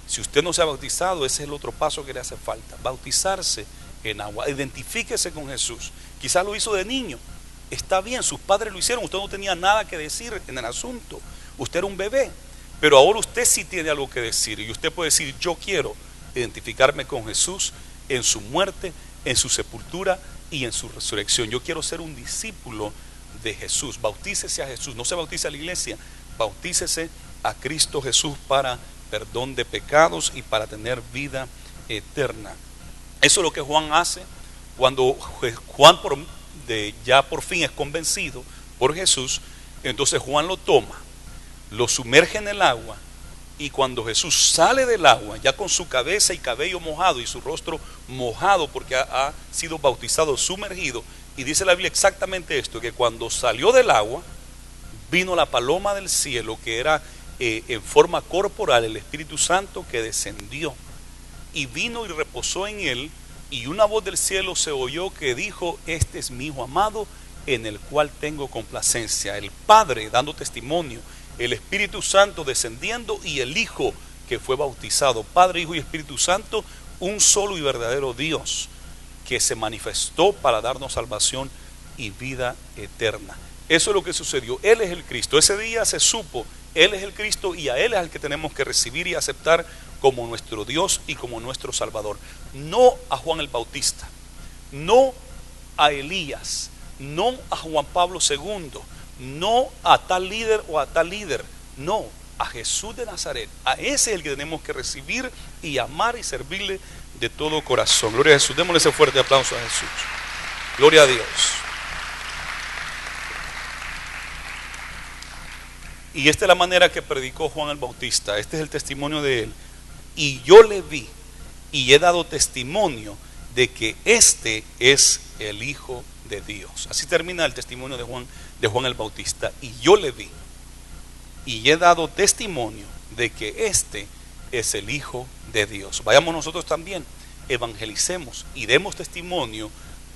Speaker 1: Si usted no se ha bautizado, ese es el otro paso que le hace falta, bautizarse en agua. Identifíquese con Jesús. Quizás lo hizo de niño, está bien, sus padres lo hicieron, usted no tenía nada que decir en el asunto, usted era un bebé, pero ahora usted sí tiene algo que decir, y usted puede decir, yo quiero identificarme con Jesús en su muerte, en su sepultura y en su resurrección. Yo quiero ser un discípulo de Jesús. Bautícese a Jesús, no se bautice a la iglesia, bautícese a Cristo Jesús para perdón de pecados y para tener vida eterna. Eso es lo que Juan hace cuando Juan ya por fin es convencido por Jesús. Entonces Juan lo toma, lo sumerge en el agua, y cuando Jesús sale del agua, ya con su cabeza y cabello mojado y su rostro mojado porque ha sido bautizado, sumergido, y dice la Biblia exactamente esto, que cuando salió del agua, vino la paloma del cielo, que era en forma corporal el Espíritu Santo, que descendió y vino y reposó en él, y una voz del cielo se oyó que dijo, este es mi Hijo amado, en el cual tengo complacencia. El Padre dando testimonio, el Espíritu Santo descendiendo, y el Hijo que fue bautizado. Padre, Hijo y Espíritu Santo, un solo y verdadero Dios, que se manifestó para darnos salvación y vida eterna. Eso es lo que sucedió. Él es el Cristo. Ese día se supo, Él es el Cristo, y a Él es al que tenemos que recibir y aceptar como nuestro Dios y como nuestro Salvador. No a Juan el Bautista, no a Elías, no a Juan Pablo II, no a tal líder o a tal líder, no, a Jesús de Nazaret. A ese es el que tenemos que recibir y amar y servirle de todo corazón. Gloria a Jesús. Démosle ese fuerte aplauso a Jesús. Gloria a Dios. Y esta es la manera que predicó Juan el Bautista. Este es el testimonio de él. Y yo le vi y he dado testimonio de que este es el Hijo de Dios. Así termina el testimonio de Juan el Bautista. Y yo le vi y he dado testimonio de que este es el Hijo de Dios. Vayamos nosotros también, evangelicemos y demos testimonio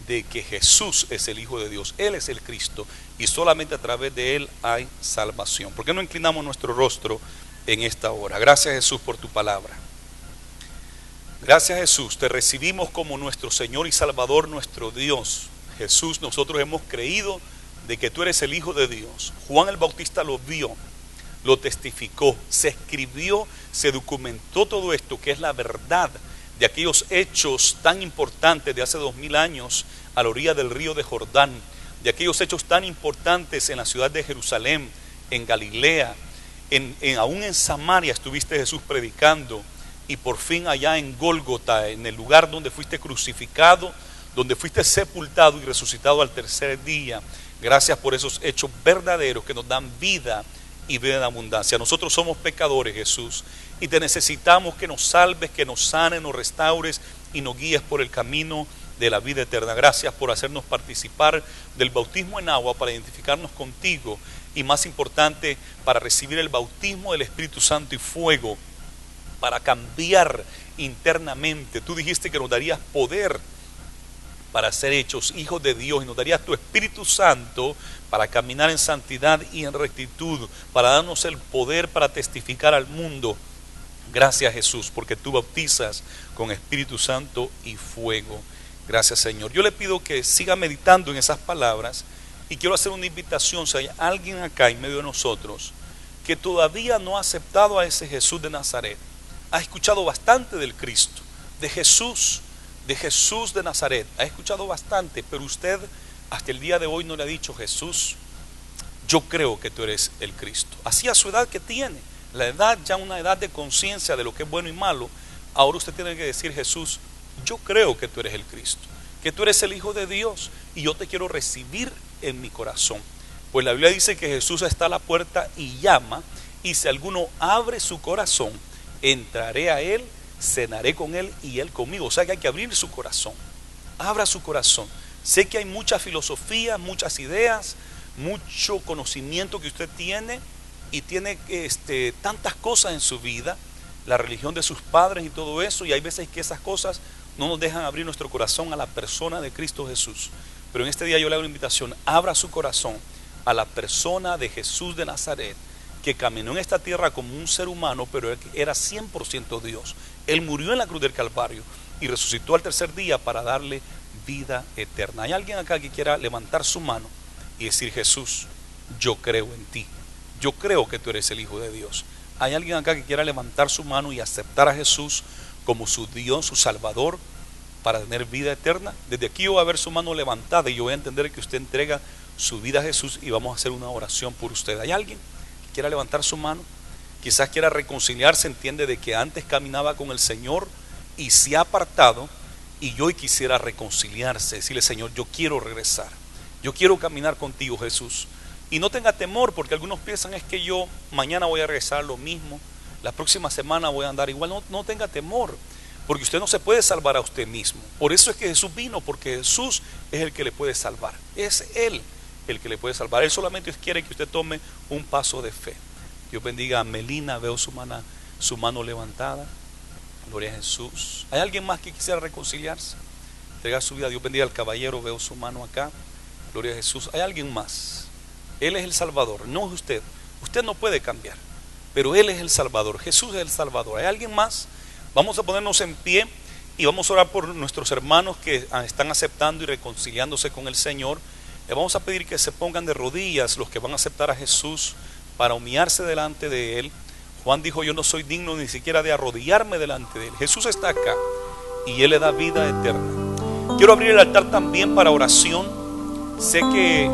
Speaker 1: de que Jesús es el Hijo de Dios. Él es el Cristo, y solamente a través de Él hay salvación. ¿Por qué no inclinamos nuestro rostro en esta hora? Gracias, Jesús, por tu palabra. Gracias, Jesús, te recibimos como nuestro Señor y Salvador, nuestro Dios. Jesús, nosotros hemos creído de que tú eres el Hijo de Dios. Juan el Bautista lo vio, lo testificó, se escribió, se documentó todo esto, que es la verdad de aquellos hechos tan importantes de hace 2000 años a la orilla del río de Jordán, de aquellos hechos tan importantes en la ciudad de Jerusalén, en Galilea, aún en Samaria estuviste, Jesús, predicando, y por fin allá en Gólgota, en el lugar donde fuiste crucificado, donde fuiste sepultado y resucitado al tercer día. Gracias por esos hechos verdaderos que nos dan vida y vida en abundancia. Nosotros somos pecadores, Jesús, y te necesitamos que nos salves, que nos sanes, nos restaures y nos guíes por el camino de la vida eterna. Gracias por hacernos participar del bautismo en agua para identificarnos contigo, y más importante, para recibir el bautismo del Espíritu Santo y fuego, para cambiar internamente. Tú dijiste que nos darías poder para ser hechos hijos de Dios, y nos darías tu Espíritu Santo para caminar en santidad y en rectitud, para darnos el poder para testificar al mundo. Gracias, Jesús, porque tú bautizas con Espíritu Santo y fuego. Gracias, Señor. Yo le pido que siga meditando en esas palabras, y quiero hacer una invitación. Si hay alguien acá en medio de nosotros que todavía no ha aceptado a ese Jesús de Nazaret, ha escuchado bastante del Cristo, de Jesús de Nazaret, ha escuchado bastante, pero usted hasta el día de hoy no le ha dicho: Jesús, yo creo que tú eres el Cristo. Así a su edad que tiene, la edad, ya una edad de conciencia de lo que es bueno y malo, ahora usted tiene que decir: Jesús, yo creo que tú eres el Cristo, que tú eres el Hijo de Dios, y yo te quiero recibir en mi corazón. Pues la Biblia dice que Jesús está a la puerta y llama, y si alguno abre su corazón, entraré a él, cenaré con él y él conmigo. O sea que hay que abrir su corazón. Abra su corazón. Sé que hay mucha filosofía, muchas ideas, mucho conocimiento que usted tiene, y tiene tantas cosas en su vida, la religión de sus padres y todo eso, y hay veces que esas cosas no nos dejan abrir nuestro corazón a la persona de Cristo Jesús. Pero en este día yo le hago una invitación: abra su corazón a la persona de Jesús de Nazaret, que caminó en esta tierra como un ser humano, pero él era 100% Dios. Él murió en la cruz del Calvario y resucitó al tercer día para darle vida eterna. ¿Hay alguien acá que quiera levantar su mano y decir: Jesús, yo creo en ti, yo creo que tú eres el Hijo de Dios? ¿Hay alguien acá que quiera levantar su mano y aceptar a Jesús como su Dios, su Salvador, para tener vida eterna? Desde aquí yo voy a ver su mano levantada y yo voy a entender que usted entrega su vida a Jesús, y vamos a hacer una oración por usted. ¿Hay alguien que quiera levantar su mano? Quizás quiera reconciliarse, entiende de que antes caminaba con el Señor y se ha apartado, y hoy quisiera reconciliarse, decirle: Señor, yo quiero regresar, yo quiero caminar contigo, Jesús. Y no tenga temor, porque algunos piensan: es que yo mañana voy a regresar lo mismo, la próxima semana voy a andar igual. No tenga temor, porque usted no se puede salvar a usted mismo. Por eso es que Jesús vino, porque Jesús es el que le puede salvar. Es Él el que le puede salvar. Él solamente quiere que usted tome un paso de fe. Dios bendiga a Melina, veo su mano levantada. Gloria a Jesús. ¿Hay alguien más que quisiera reconciliarse, entregar su vida? Dios bendiga al caballero, veo su mano acá. Gloria a Jesús. ¿Hay alguien más? Él es el Salvador, no es usted. Usted no puede cambiar, pero Él es el Salvador. Jesús es el Salvador. ¿Hay alguien más? Vamos a ponernos en pie y vamos a orar por nuestros hermanos que están aceptando y reconciliándose con el Señor. Le vamos a pedir que se pongan de rodillas los que van a aceptar a Jesús para humillarse delante de Él. Juan dijo: yo no soy digno ni siquiera de arrodillarme delante de Él. Jesús está acá y Él le da vida eterna. Quiero abrir el altar también para oración. Sé que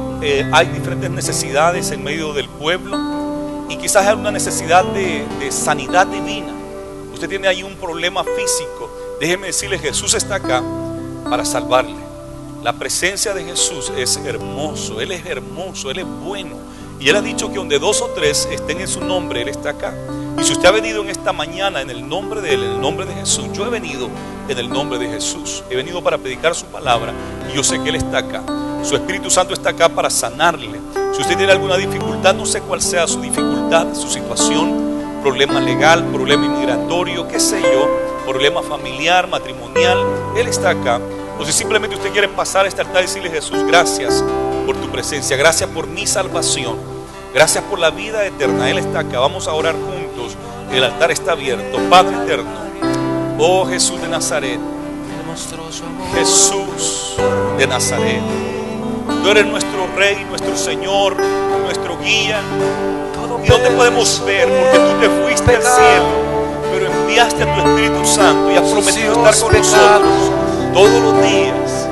Speaker 1: hay diferentes necesidades en medio del pueblo, y quizás hay una necesidad de sanidad divina. Usted tiene ahí un problema físico. Déjeme decirle: Jesús está acá para salvarle. La presencia de Jesús es hermoso, Él es hermoso, Él es bueno. Y Él ha dicho que donde 2 o 3 estén en su nombre, Él está acá. Y si usted ha venido en esta mañana en el nombre de Él, en el nombre de Jesús, yo he venido en el nombre de Jesús. He venido para predicar su palabra, y yo sé que Él está acá. Su Espíritu Santo está acá para sanarle. Si usted tiene alguna dificultad, no sé cuál sea su dificultad, su situación, problema legal, problema inmigratorio, qué sé yo, problema familiar, matrimonial, Él está acá. O si simplemente usted quiere pasar a este altar y decirle: Jesús, gracias por tu presencia, gracias por mi salvación, gracias por la vida eterna. Él está acá. Vamos a orar juntos. El altar está abierto. Padre eterno, oh Jesús de Nazaret, Jesús de Nazaret, tú eres nuestro Rey, nuestro Señor, nuestro guía. Y no te podemos ver porque tú te fuiste al cielo, pero enviaste a tu Espíritu Santo y has prometido estar con nosotros todos los días.